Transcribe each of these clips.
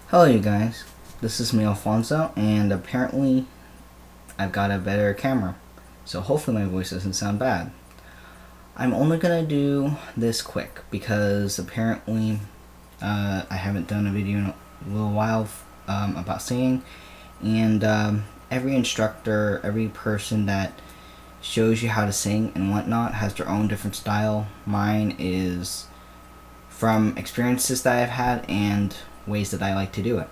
Hello you guys, this is me Alfonso, and apparently I've got a better camera, so hopefully my voice doesn't sound bad. I'm only gonna do this quick because apparently I haven't done a video in a little while about singing, and every instructor, every person that shows you how to sing and whatnot has their own different style. Mine is from experiences that I've had and ways that I like to do it.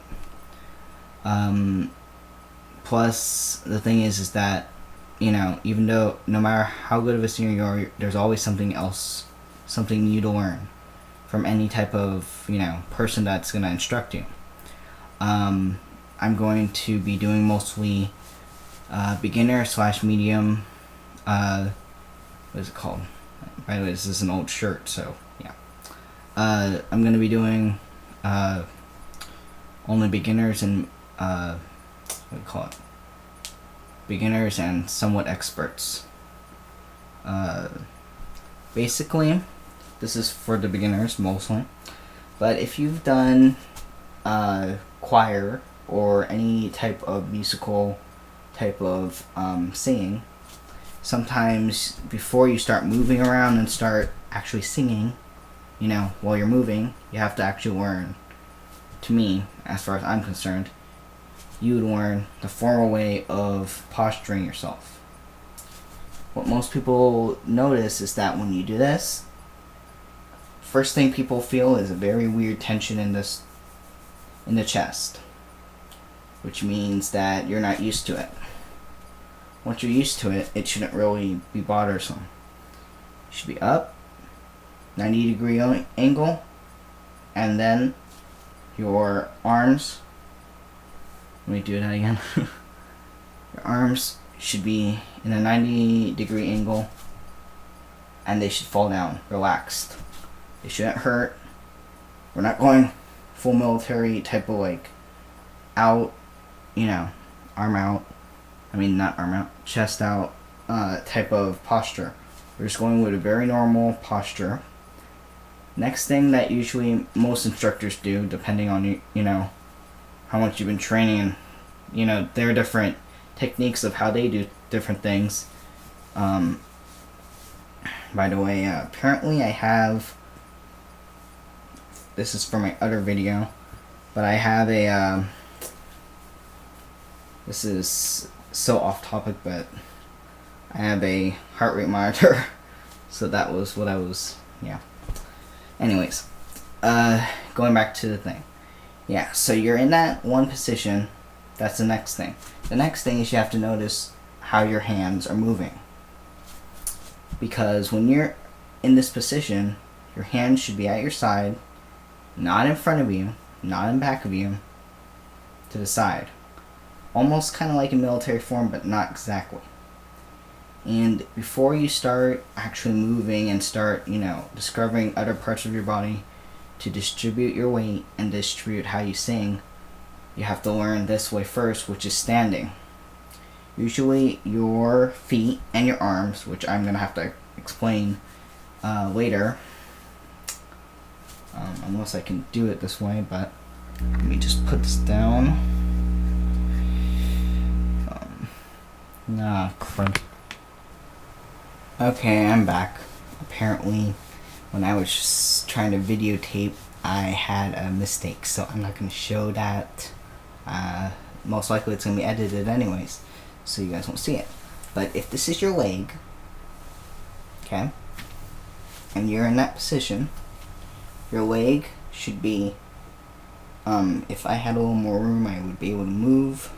Plus, the thing is that, even though no matter how good of a singer you are, there's always something else, something new to learn from any type of, person that's going to instruct you. I'm going to be doing mostly beginner / medium, what is it called? By the way, this is an old shirt, so yeah. I'm going to be doing only beginners and what do you call it? Beginners and somewhat experts. Basically, this is for the beginners mostly. But if you've done choir or any type of musical type of singing, sometimes before you start moving around and start actually singing, while you're moving, you have to actually learn. To me, as far as I'm concerned, you would learn the formal way of posturing yourself. What most people notice is that when you do this, first thing people feel is a very weird tension in the chest, which means that you're not used to it. Once you're used to it, it shouldn't really be bothersome. You should be up, 90-degree angle, and then your arms, let me do that again. Your arms should be in a 90-degree angle, and they should fall down, relaxed. They shouldn't hurt. We're not going full military type of out, arm out. I mean, not arm out, chest out type of posture. We're just going with a very normal posture. Next thing that usually most instructors do, depending on how much you've been training, and there are different techniques of how they do different things. By the way, apparently I have, this is for my other video, but I have a this is so off topic, but I have a heart rate monitor. So that was what I was, anyways, going back to the thing. Yeah, so you're in that one position. That's the next thing. The next thing is you have to notice how your hands are moving. Because when you're in this position, your hands should be at your side, not in front of you, not in back of you, to the side. Almost kind of like in military form, but not exactly. And before you start actually moving and start, discovering other parts of your body to distribute your weight and distribute how you sing, you have to learn this way first, which is standing. Usually your feet and your arms, which I'm going to have to explain later, unless I can do it this way, but let me just put this down. Crap. Okay, I'm back. Apparently, when I was just trying to videotape, I had a mistake, so I'm not going to show that. Most likely it's going to be edited anyways, so you guys won't see it. But if this is your leg, okay, and you're in that position, your leg should be, if I had a little more room, I would be able to move,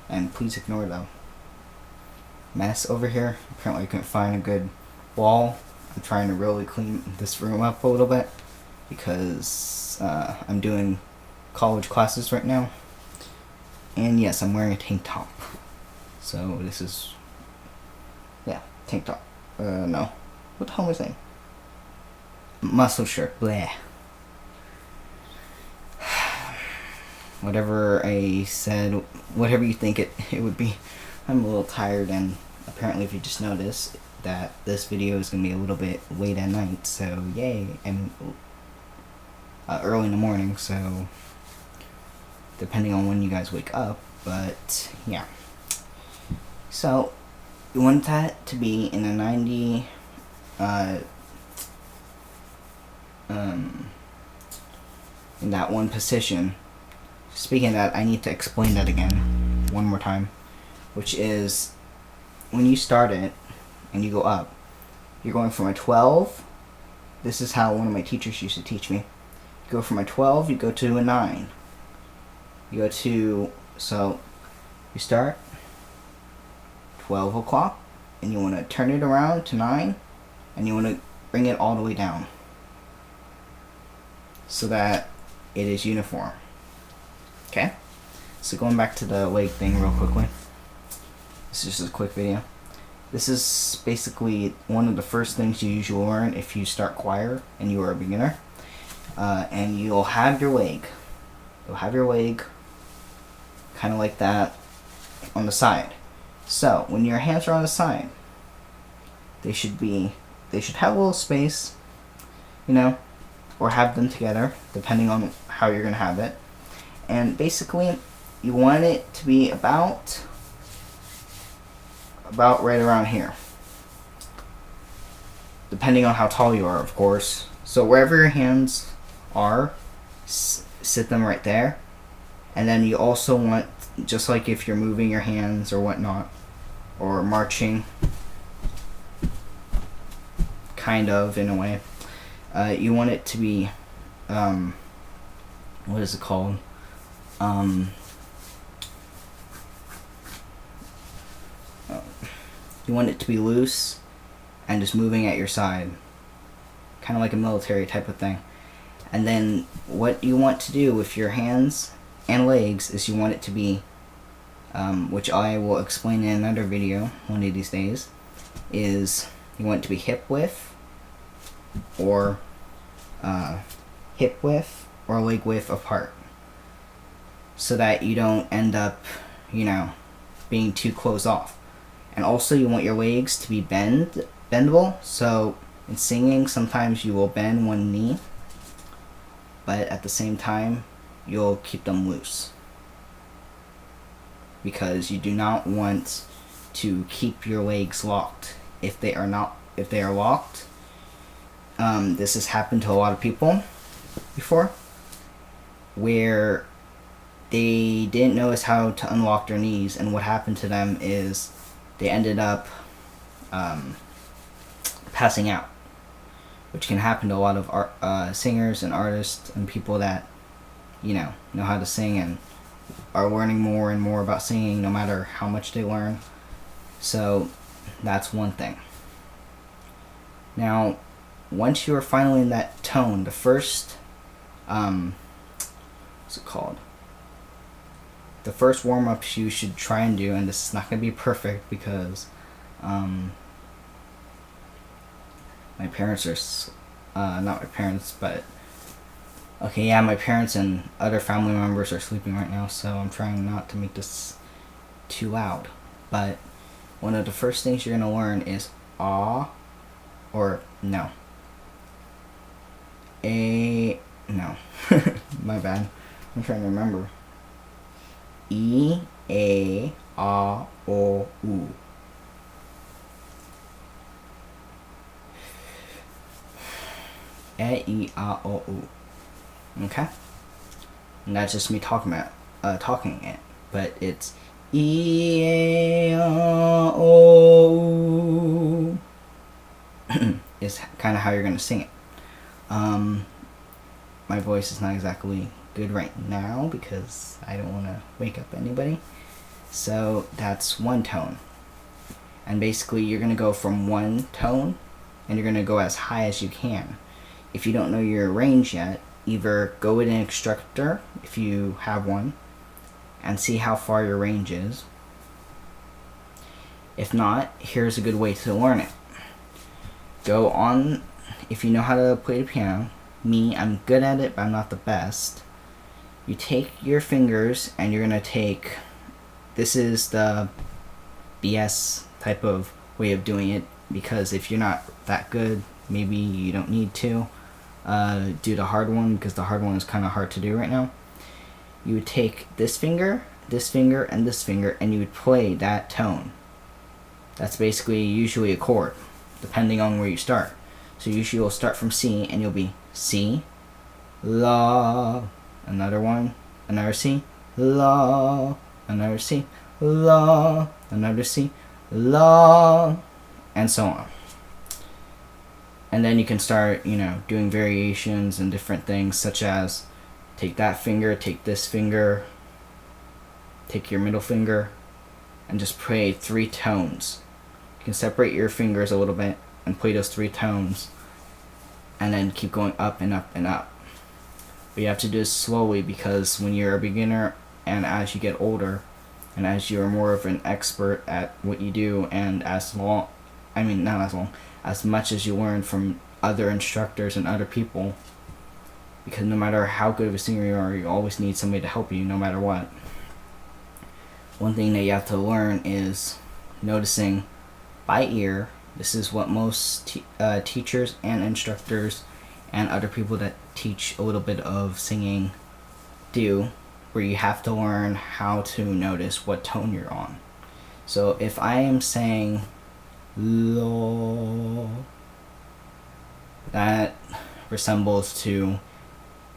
and please ignore the mess over here. Apparently I couldn't find a good wall. I'm trying to really clean this room up a little bit because I'm doing college classes right now. And yes, I'm wearing a tank top. So this is, tank top. No. What the hell am I saying? Muscle shirt. Bleh. Whatever I said, whatever you think it would be. I'm a little tired, and apparently if you just noticed that this video is going to be a little bit late at night, so yay, and early in the morning, so depending on when you guys wake up. But yeah, so you want that to be in a 90 in that one position. Speaking of that, I need to explain that again one more time, which is when you start it and you go up, you're going from a 12. This is how one of my teachers used to teach me. You go from a 12, you go to a 9. You go to, so you start 12 o'clock and you want to turn it around to 9 and you want to bring it all the way down so that it is uniform. Okay? So going back to the leg thing real quickly. This is just a quick video. This is basically one of the first things you usually learn if you start choir and you are a beginner. And you'll have your leg. You'll have your leg kind of like that on the side. So when your hands are on the side, they should have a little space, you know, or have them together depending on how you're gonna have it. And basically, you want it to be about right around here, depending on how tall you are, of course. So wherever your hands are, sit them right there. And then you also want, just like if you're moving your hands or whatnot, or marching, kind of in a way, you want it to be, what is it called? You want it to be loose and just moving at your side, kind of like a military type of thing. And then what you want to do with your hands and legs is you want it to be, which I will explain in another video one of these days, is you want it to be hip width or leg width apart, so that you don't end up, you know, being too close off. And also you want your legs to be bendable, so in singing sometimes you will bend one knee, but at the same time you'll keep them loose, because you do not want to keep your legs locked. If they are locked, this has happened to a lot of people before, where they didn't notice how to unlock their knees, and what happened to them is they ended up passing out, which can happen to a lot of singers and artists and people that, you know how to sing and are learning more and more about singing, no matter how much they learn. So that's one thing. Now, once you are finally in that tone, the first, what's it called? The first warm-ups you should try and do, and this is not going to be perfect because my parents are, not my parents, but, okay, yeah, my parents and other family members are sleeping right now, so I'm trying not to make this too loud. But one of the first things you're going to learn is ah, or no. No. My bad. I'm trying to remember. E, A, A, O, U. E, I, A, O, U. Okay? And that's just me talking it. But it's E, A, O, U. Is kind of how you're going to sing it. My voice is not exactly good right now because I don't want to wake up anybody. So that's one tone. And basically you're going to go from one tone and you're going to go as high as you can. If you don't know your range yet, either go with an instructor if you have one and see how far your range is. If not, here's a good way to learn it. Go on, if you know how to play the piano, I'm good at it, but I'm not the best. You take your fingers and you're going to take, this is the BS type of way of doing it, because if you're not that good, maybe you don't need to do the hard one, because the hard one is kind of hard to do right now. you would take this finger, and this finger, and you would play that tone. That's basically usually a chord, depending on where you start. So usually you'll start from C, and you'll be C, La, another one, another C, La, another C, La, another C, La, and so on. And then you can start, doing variations and different things, such as take that finger, take this finger, take your middle finger, and just play 3 tones. You can separate your fingers a little bit and play those 3 tones, and then keep going up and up and up. But you have to do this slowly, because when you're a beginner and as you get older, and as you're more of an expert at what you do, and as much as you learn from other instructors and other people, because no matter how good of a singer you are, you always need somebody to help you no matter what. One thing that you have to learn is noticing by ear. This is what most teachers and instructors and other people that teach a little bit of singing do, where you have to learn how to notice what tone you're on. So if I am saying lo, that resembles to,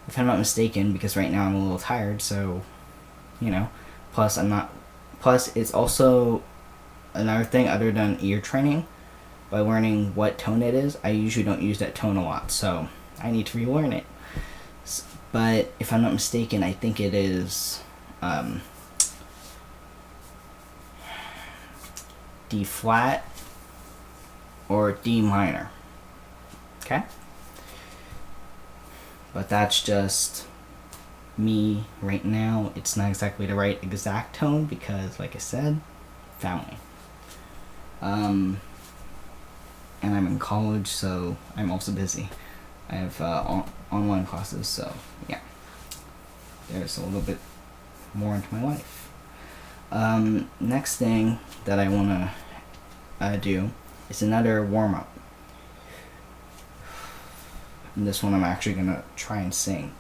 if I'm not mistaken, because right now I'm a little tired, so plus it's also another thing other than ear training. By learning what tone it is, I usually don't use that tone a lot, so I need to relearn it. But if I'm not mistaken, I think it is D flat or D minor. Okay? But that's just me right now. It's not exactly the right exact tone because, like I said, family. And I'm in college, so I'm also busy. I have online classes, so yeah. There's a little bit more into my life. Next thing that I want to do is another warm-up. And this one I'm actually going to try and sing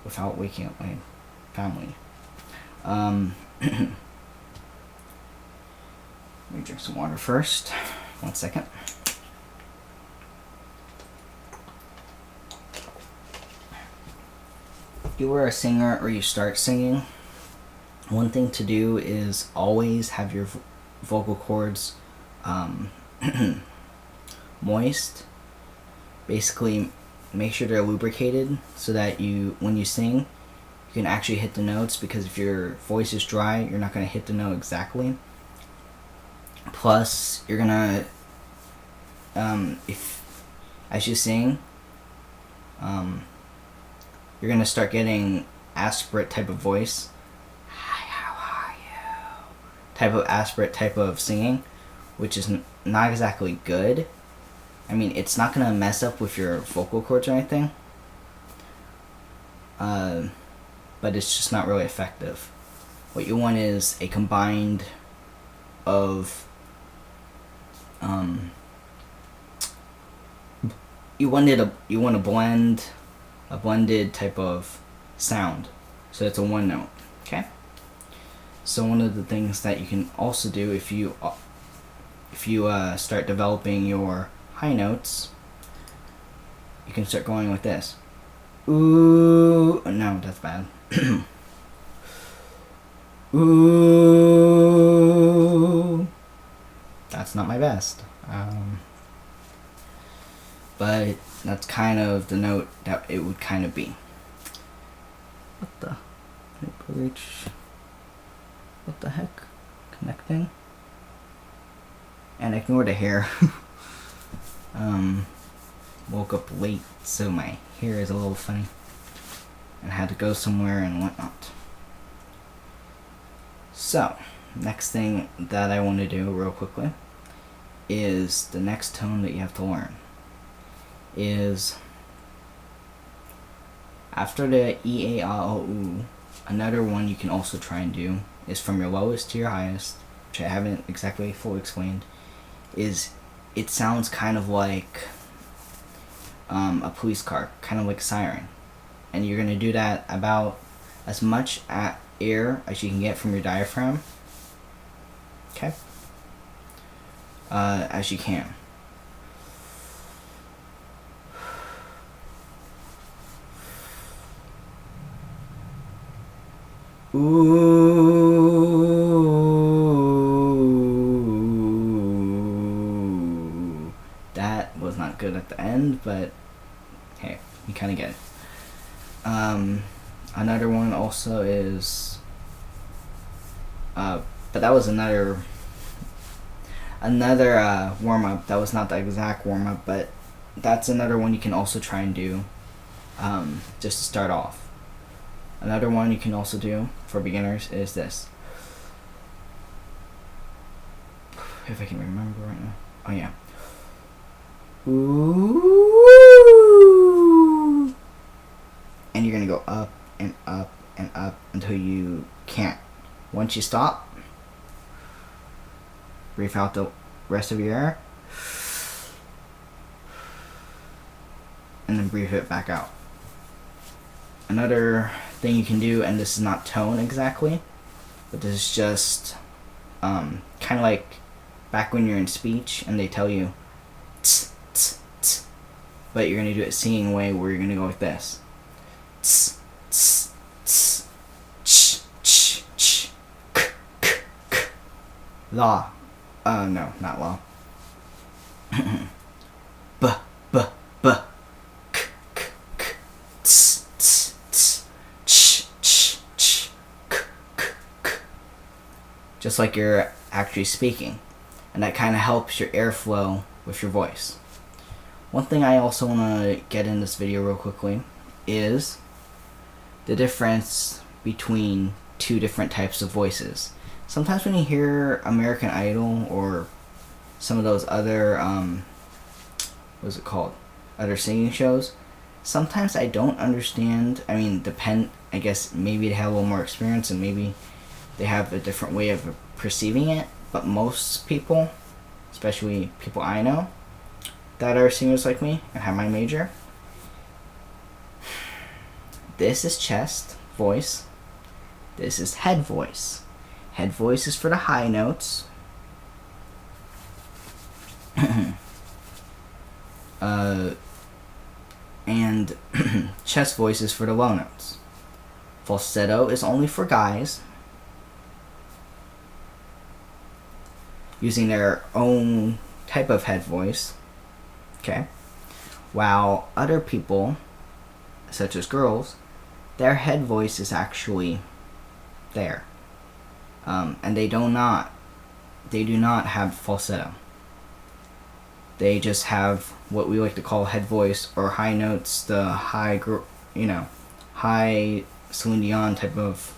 without waking up my family. Let me drink some water first. 1 second. If you were a singer or you start singing, one thing to do is always have your vocal cords moist. Basically, make sure they're lubricated so that when you sing, you can actually hit the notes, because if your voice is dry, you're not going to hit the note exactly. Plus, you're going to, as you sing, you're going to start getting aspirate type of voice. Hi, how are you? Type of aspirate type of singing, which is not exactly good. I mean, it's not going to mess up with your vocal cords or anything. But it's just not really effective. What you want is a combined of you want a blended type of sound, so it's a one note. Okay. So one of the things that you can also do if you start developing your high notes, you can start going like this. Ooh, no, that's bad. Ooh, that's not my best. But that's kind of the note that it would kind of be. What the heck? Connecting? And ignore the hair. Woke up late, so my hair is a little funny. And had to go somewhere and whatnot. So, next thing that I want to do real quickly is the next tone that you have to learn. Is after the E, A, A, O, U, another one you can also try and do is from your lowest to your highest, which I haven't exactly fully explained, is it sounds kind of like a police car, kind of like a siren. And you're going to do that about as much air as you can get from your diaphragm. Okay. As you can. Ooh. That was not good at the end, but hey, you kind of get it. Another one also is, but that was another warm up. That was not the exact warm up, but that's another one you can also try and do, just to start off. Another one you can also do for beginners is this. If I can remember right now. Oh yeah. Ooh. And you're gonna go up and up and up until you can't. Once you stop, breathe out the rest of your air, and then breathe it back out. Another thing you can do, and this is not tone exactly, but this is just kind of like back when you're in speech and they tell you tss, tss, tss, but you're going to do it singing way, where you're going to go like this. Tss, tss, tss, ch, ch, ch, k, k, k. La. No, not la. B, b, b, k, k, k, tss, tss, tss, ch, ch, ch, k, k, k. Just like you're actually speaking. And that kind of helps your airflow with your voice. One thing I also want to get in this video real quickly is the difference between two different types of voices. Sometimes when you hear American Idol or some of those other, what's it called? Other singing shows, sometimes I don't understand. I mean, I guess maybe they have a little more experience and maybe they have a different way of perceiving it. But most people, especially people I know that are singers like me and have my major, this is chest voice, this is head voice. Head voice is for the high notes. And chest voice is for the low notes. Falsetto is only for guys, using their own type of head voice, okay? While other people, such as girls, their head voice is actually there, and they do not have falsetto. They just have what we like to call head voice, or high notes, the high Celine Dion type of,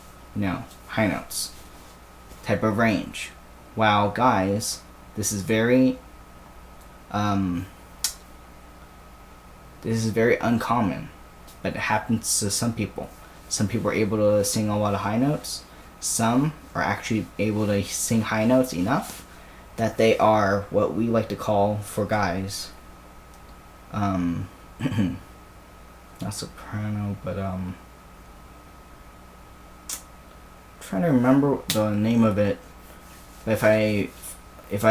high notes type of range. While guys, this is very uncommon, but it happens to some people. Some people are able to sing a lot of high notes. Some are actually able to sing high notes enough that they are what we like to call, for guys, not soprano, but trying to remember the name of it. If I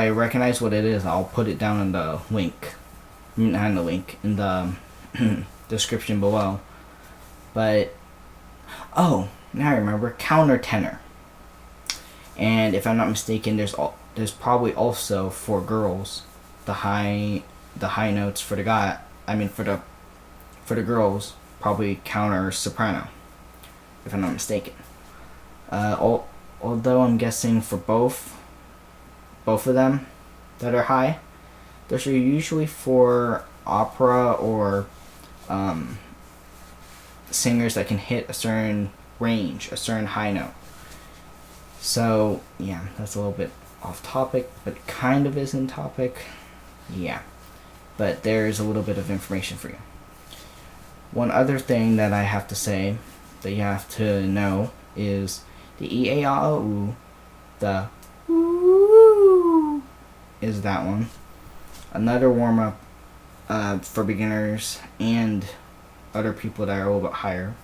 recognize what it is, I'll put it down in the link. Not in the link, in the description below. But now I remember, countertenor. And if I'm not mistaken, there's probably also for girls the high notes for the guy. I mean for the girls, probably counter soprano, if I'm not mistaken. Although I'm guessing for both of them that are high, those are usually for opera or singers that can hit a certain range, a certain high note. So yeah, that's a little bit off topic, but it kind of is in topic. Yeah, but there's a little bit of information for you. One other thing that I have to say that you have to know is the E-A-I-O-U, the ooh is that one. Another warm-up for beginners and other people that are a little bit higher,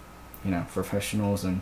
professionals and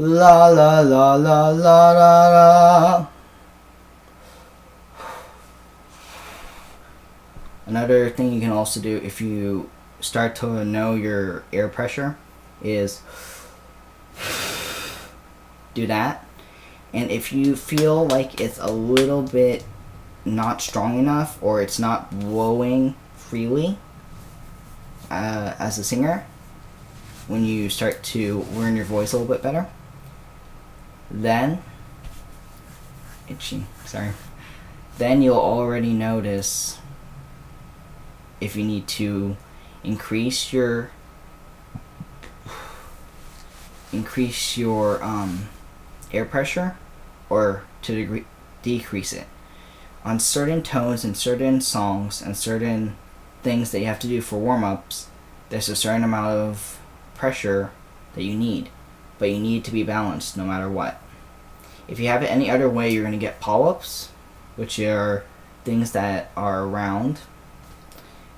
La la la la la la la. Another thing you can also do if you start to know your air pressure is do that. And if you feel like it's a little bit not strong enough or it's not blowing freely as a singer, when you start to learn your voice a little bit better, then then you'll already notice if you need to increase your air pressure or to decrease it. On certain tones and certain songs and certain things that you have to do for warm-ups, there's a certain amount of pressure that you need, but you need to be balanced no matter what. If you have it any other way, you're going to get polyps, which are things that are round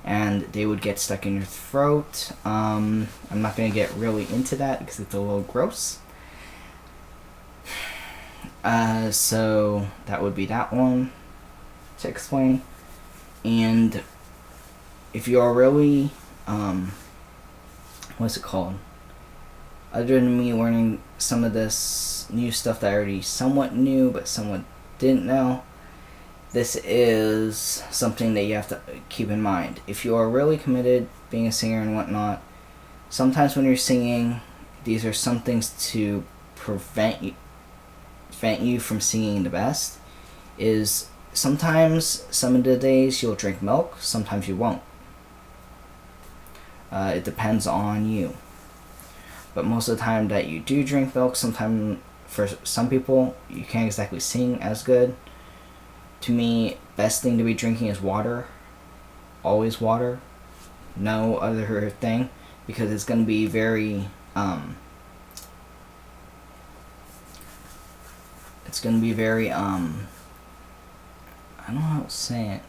and they would get stuck in your throat. I'm not going to get really into that because it's a little gross. So that would be that one to explain. And if you are really, what's it called? Other than me learning some of this new stuff that I already somewhat knew but somewhat didn't know, this is something that you have to keep in mind. If you are really committed being a singer and whatnot, sometimes when you're singing, these are some things to prevent you from singing the best. Is sometimes some of the days you'll drink milk, sometimes you won't. It depends on you. But most of the time that you do drink milk, sometimes for some people you can't exactly sing as good. To me, best thing to be drinking is water. Always water. No other thing, because it's going to be very I don't know how to say it.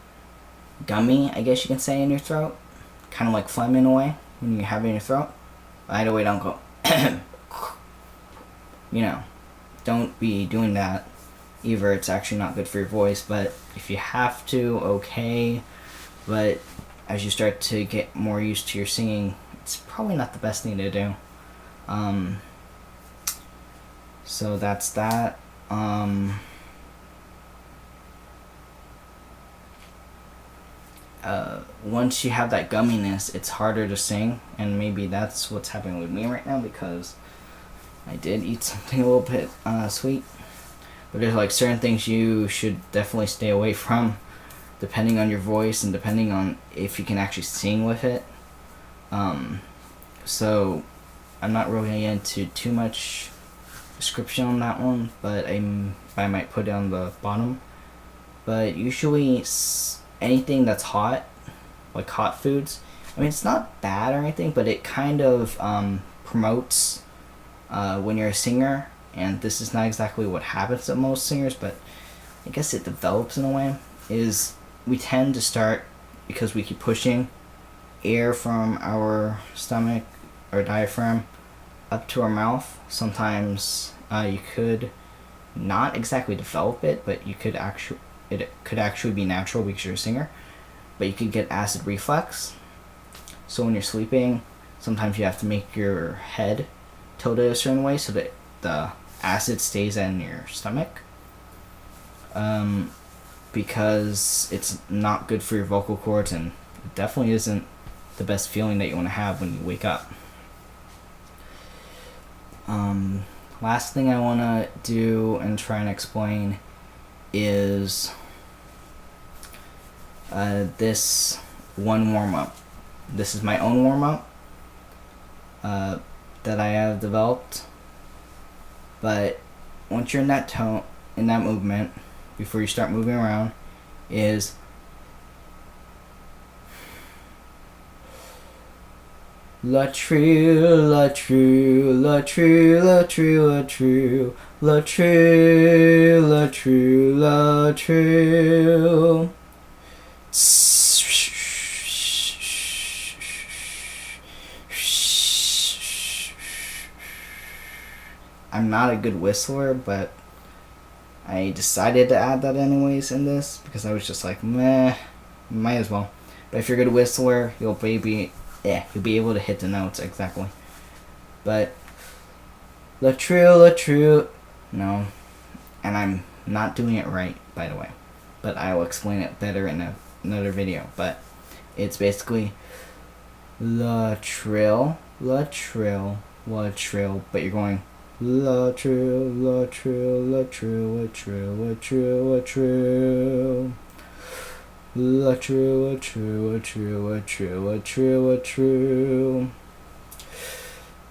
Gummy, I guess you can say, in your throat. Kind of like phlegm in a way when you have it in your throat. Either way, don't go. Don't be doing that. Either it's actually not good for your voice, but if you have to, okay. But as you start to get more used to your singing, it's probably not the best thing to do. So that's that. Once you have that gumminess, it's harder to sing, and maybe that's what's happening with me right now because I did eat something a little bit sweet. But there's like certain things you should definitely stay away from, depending on your voice and depending on if you can actually sing with it. So I'm not really going to get into too much description on that one, but I might put it on the bottom. But usually anything that's hot, like hot foods, I mean, it's not bad or anything, but it kind of promotes when you're a singer, and this is not exactly what happens to most singers, but I guess it develops in a way, is we tend to start, because we keep pushing air from our stomach or diaphragm up to our mouth. Sometimes you could not exactly develop it, but it could actually be natural because you're a singer, but you could get acid reflux. So when you're sleeping, sometimes you have to make your head tilted a certain way so that the acid stays in your stomach, because it's not good for your vocal cords, and it definitely isn't the best feeling that you want to have when you wake up. Last thing I want to do and try and explain is this one warm-up. This is my own warm-up that I have developed. But once you're in that tone, in that movement, before you start moving around, is la true, la true, la true, la true, la true, la true, la true, la true. I'm not a good whistler, but I decided to add that anyways in this because I was just like, meh, might as well. But if you're a good whistler, you'll be able to hit the notes exactly. But la no, and I'm not doing it right, by the way. But I will explain it better in another video. But it's basically la trill, but you're going la trill, la trill, la trill, la trill, la trill, la trill. La trill, la trill, la trill, la trill, la trill, la trill.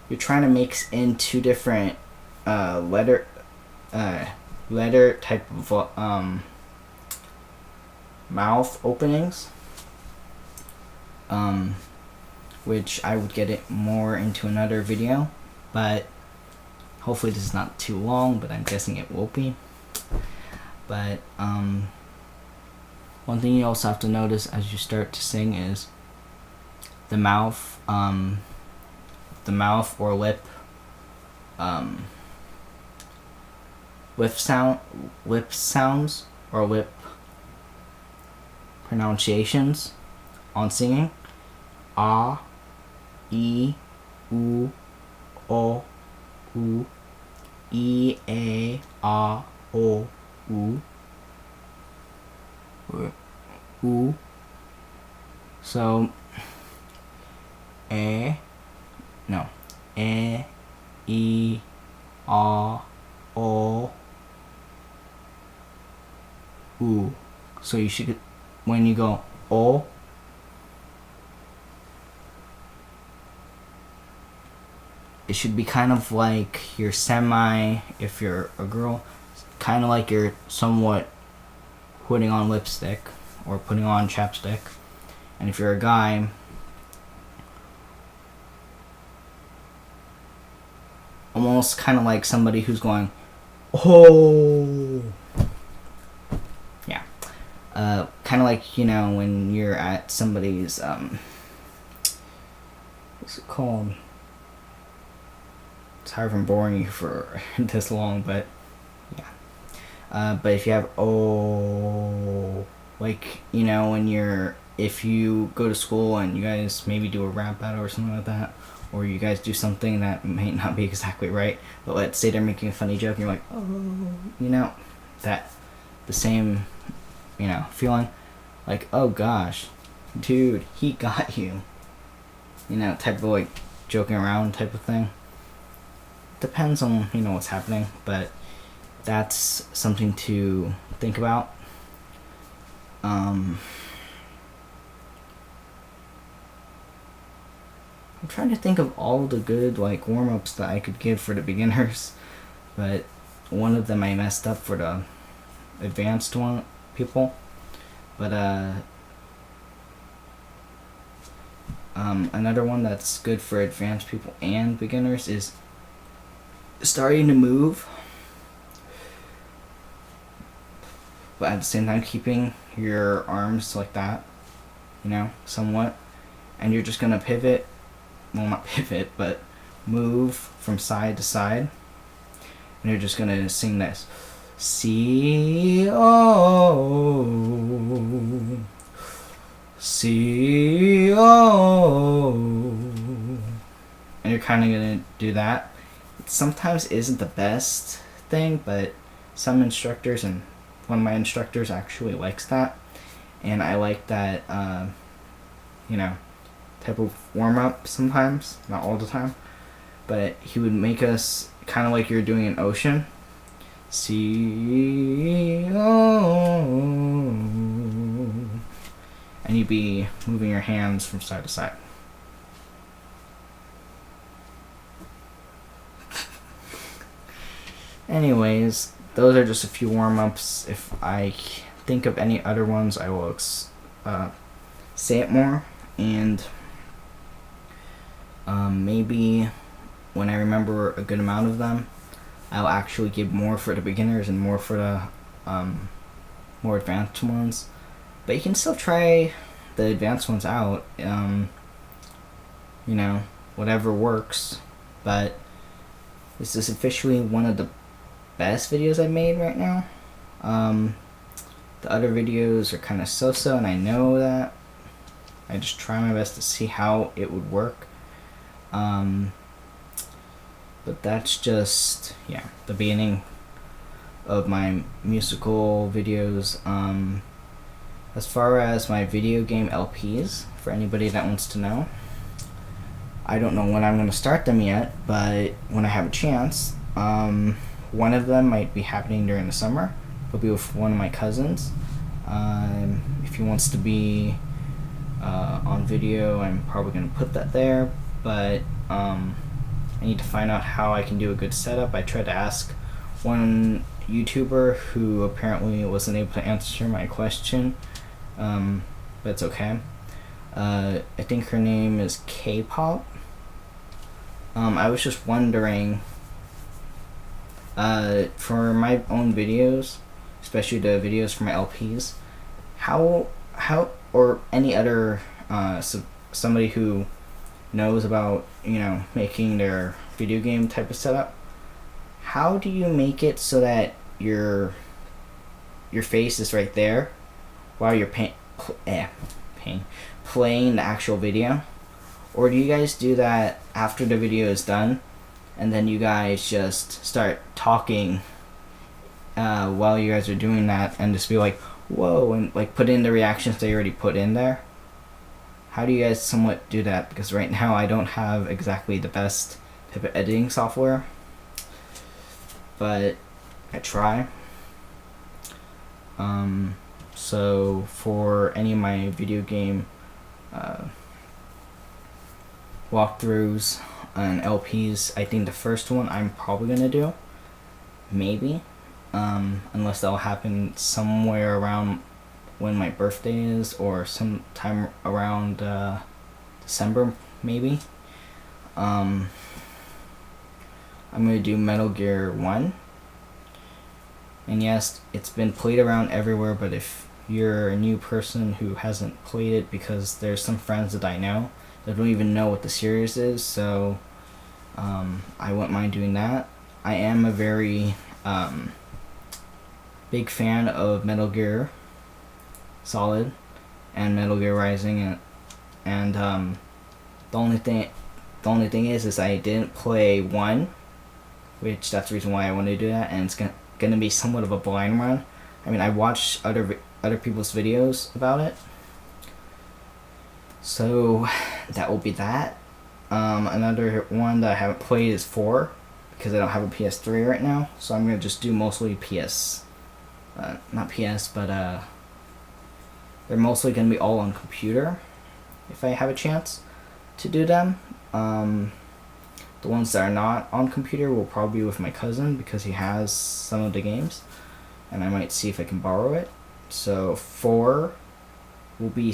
You're trying to mix in two different letter type of mouth openings, which I would get it more into another video, but hopefully this is not too long, but I'm guessing it will be. But one thing you also have to notice as you start to sing is the mouth or lip sounds or lip pronunciations on singing. Ah, e, u, o, u, e, a, ah, o, u, u. So, e, e, ah, o, u. So you should, when you go o, it should be kind of like you're if you're a girl, kind of like you're somewhat putting on lipstick or putting on chapstick. And if you're a guy, almost kind of like somebody who's going, oh. Yeah. Kind of like, when you're at somebody's, what's it called? Sorry if I'm boring you for this long, but yeah. But if you have like, if you go to school and you guys maybe do a rap battle or something like that, or you guys do something that may not be exactly right, but let's say they're making a funny joke and you're like, oh, that the same, feeling like, oh gosh, dude, he got you, type of like joking around type of thing. Depends on, what's happening, but that's something to think about. I'm trying to think of all the good like warm-ups that I could give for the beginners, but one of them I messed up for the advanced people. But another one that's good for advanced people and beginners is starting to move, but at the same time keeping your arms like that, somewhat, and you're just gonna pivot, well, not pivot, but move from side to side, and you're just gonna sing this C O C O, and you're kind of gonna do that. It sometimes isn't the best thing, but some instructors, and one of my instructors actually likes that, and I like that type of warm-up sometimes, not all the time, but he would make us kind of like you're doing an ocean, C O, and you'd be moving your hands from side to side. Anyways, those are just a few warm-ups. If I think of any other ones, I will say it more, and maybe when I remember a good amount of them, I'll actually give more for the beginners and more for the more advanced ones. But you can still try the advanced ones out, whatever works. But This is officially one of the best videos I've made right now. The other videos are kind of so-so, and I know that. I just try my best to see how it would work. But that's just, yeah, the beginning of my musical videos. As far as my video game LPs, for anybody that wants to know, I don't know when I'm going to start them yet, but when I have a chance, one of them might be happening during the summer. It'll be with one of my cousins. If he wants to be on video, I'm probably going to put that there, but I need to find out how I can do a good setup. I tried to ask one YouTuber who apparently wasn't able to answer my question, but it's okay. I think her name is K-pop. I was just wondering, for my own videos, especially the videos for my LPs, how or any other somebody who knows about, making their video game type of setup, how do you make it so that your face is right there while you're playing the actual video? Or do you guys do that after the video is done, and then you guys just start talking while you guys are doing that, and just be like, whoa, and like put in the reactions they already put in there? How do you guys somewhat do that? Because right now I don't have exactly the best type of editing software, but I try. So for any of my video game walkthroughs and LPs, I think the first one I'm probably gonna do, maybe, unless that'll happen somewhere around when my birthday is, or sometime around December, maybe. I'm gonna do Metal Gear 1. And yes, it's been played around everywhere, but if you're a new person who hasn't played it, because there's some friends that I know that don't even know what the series is, so I wouldn't mind doing that. I am a very big fan of Metal Gear Solid and Metal Gear Rising, and the only thing is I didn't play 1, which that's the reason why I want to do that, and it's gonna be somewhat of a blind run. I mean, I watched other people's videos about it, so that will be that. Another one that I haven't played is 4, because I don't have a PS3 right now, so I'm gonna just do mostly not PS, but they're mostly gonna be all on computer if I have a chance to do them. The ones that are not on computer will probably be with my cousin, because he has some of the games, and I might see if I can borrow it. So 4 will be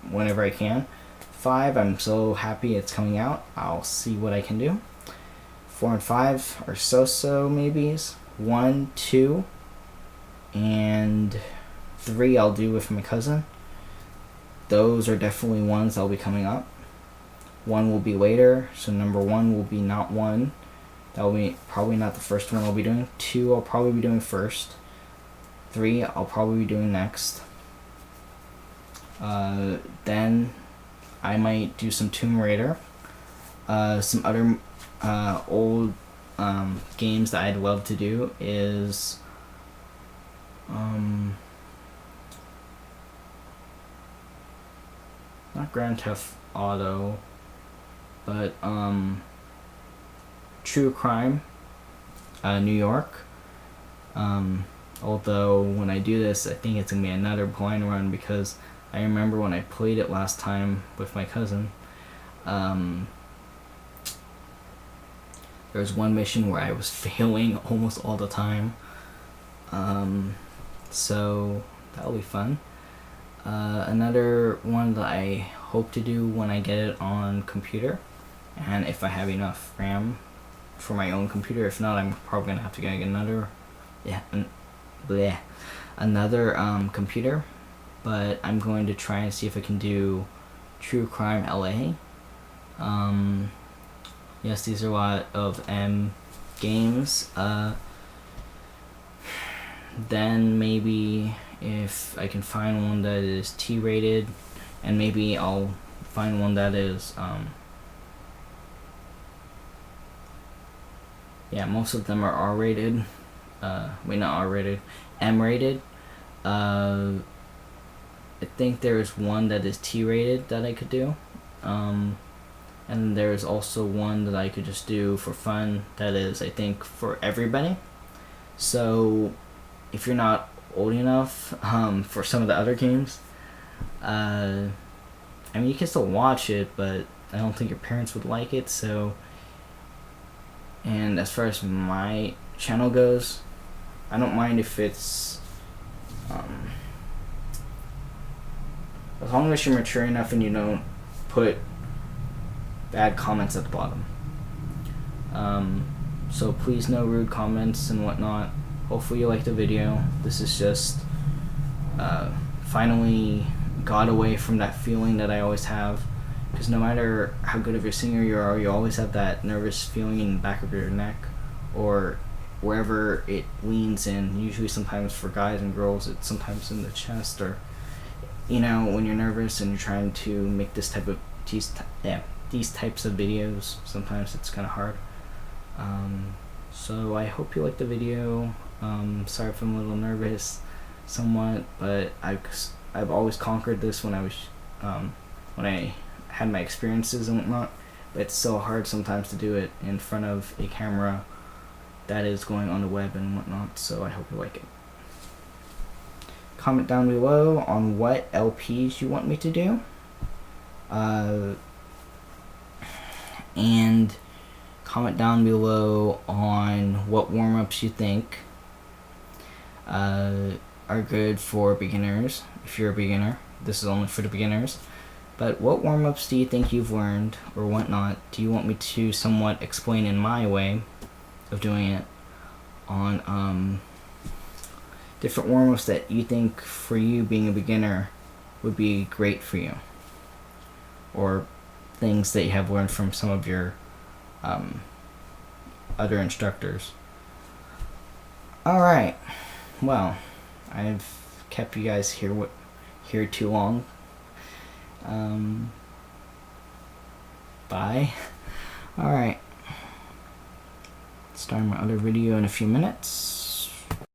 whenever I can. 5, I'm so happy it's coming out. I'll see what I can do. 4 and 5 are so-so maybes. 1, 2, and 3 I'll do with my cousin. Those are definitely ones that'll be coming up. 1 will be later, so number 1 will be not 1. That will be probably not the first one I'll be doing. 2 I'll probably be doing first. 3 I'll probably be doing next. Then I might do some Tomb Raider. Some other old games that I'd love to do is not Grand Theft Auto, but True Crime New York. Although when I do this, I think it's gonna be another blind run, because I remember when I played it last time with my cousin, there was one mission where I was failing almost all the time. So that'll be fun. Another one that I hope to do when I get it on computer, and if I have enough RAM for my own computer. If not, I'm probably gonna have to get another computer. But I'm going to try and see if I can do True Crime LA. Yes, these are a lot of M games. Then maybe if I can find one that is T rated, and maybe I'll find one that is yeah, most of them are R rated. Wait, not R rated, M rated. I think there's one that is T rated that I could do. And there's also one that I could just do for fun that is, I think, for everybody. So if you're not old enough for some of the other games, I mean, you can still watch it, but I don't think your parents would like it. So, and as far as my channel goes, I don't mind if it's as long as you're mature enough and you don't put bad comments at the bottom. So please, no rude comments and whatnot. Hopefully you like the video. This is just finally got away from that feeling that I always have, because no matter how good of a singer you are, you always have that nervous feeling in the back of your neck or wherever it leans in. Usually sometimes for guys and girls it's sometimes in the chest, or you know, when you're nervous and you're trying to make these types of videos, sometimes it's kind of hard. So I hope you like the video. Sorry if I'm a little nervous somewhat, but I've always conquered this when I was when I had my experiences and whatnot, but it's so hard sometimes to do it in front of a camera that is going on the web and whatnot. So I hope you like it. Comment down below on what LPs you want me to do, and comment down below on what warm-ups you think are good for beginners. If you're a beginner, this is only for the beginners, but what warm-ups do you think you've learned or whatnot do you want me to somewhat explain in my way of doing it on different warm-ups that you think for you being a beginner would be great for you, or things that you have learned from some of your other instructors. Alright, well, I've kept you guys here too long. Bye. Alright, starting my other video in a few minutes.